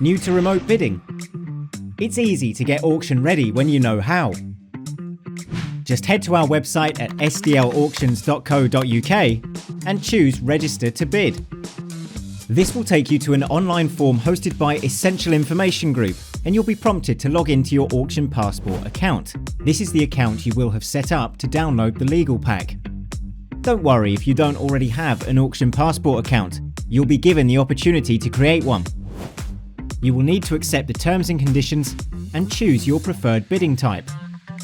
New to remote bidding? It's easy to get auction ready when you know how. Just head to our website at sdlauctions.co.uk and choose Register to Bid. This will take you to an online form hosted by Essential Information Group, and you'll be prompted to log into your Auction Passport account. This is the account you will have set up to download the legal pack. Don't worry if you don't already have an Auction Passport account. You'll be given the opportunity to create one. You will need to accept the terms and conditions and choose your preferred bidding type: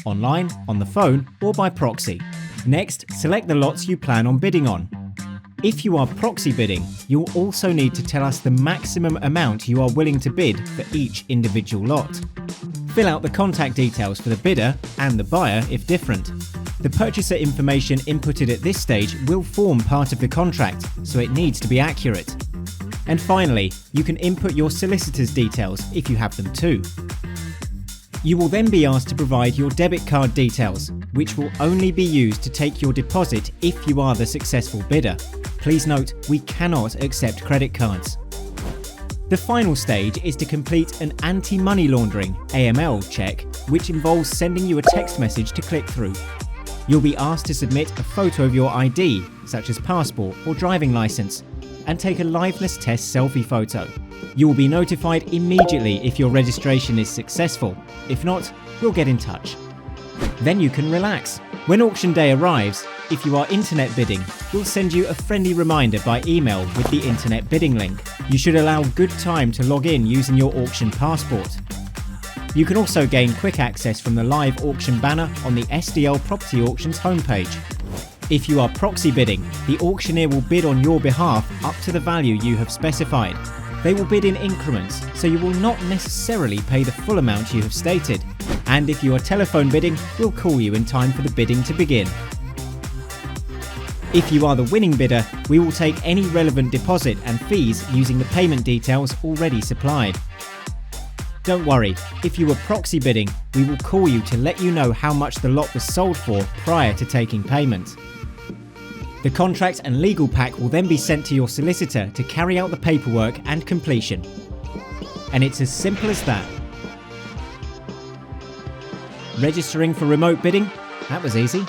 online, on the phone, or by proxy. Next, select the lots you plan on bidding on. If you are proxy bidding, you'll also need to tell us the maximum amount you are willing to bid for each individual lot. Fill out the contact details for the bidder and the buyer if different. The purchaser information inputted at this stage will form part of the contract, so it needs to be accurate. And finally, you can input your solicitor's details if you have them too. You will then be asked to provide your debit card details, which will only be used to take your deposit if you are the successful bidder. Please note, we cannot accept credit cards. The final stage is to complete an anti-money laundering (AML) check, which involves sending you a text message to click through. You'll be asked to submit a photo of your ID, such as passport or driving license, and take a liveness test selfie photo. You will be notified immediately if your registration is successful. If not, we'll get in touch. Then you can relax. When auction day arrives, if you are internet bidding, we'll send you a friendly reminder by email with the internet bidding link. You should allow good time to log in using your auction passport. You can also gain quick access from the live auction banner on the SDL Property Auctions homepage. If you are proxy bidding, the auctioneer will bid on your behalf up to the value you have specified. They will bid in increments, so you will not necessarily pay the full amount you have stated. And if you are telephone bidding, we'll call you in time for the bidding to begin. If you are the winning bidder, we will take any relevant deposit and fees using the payment details already supplied. Don't worry, if you were proxy bidding, we will call you to let you know how much the lot was sold for prior to taking payment. The contract and legal pack will then be sent to your solicitor to carry out the paperwork and completion. And it's as simple as that. Registering for remote bidding? That was easy.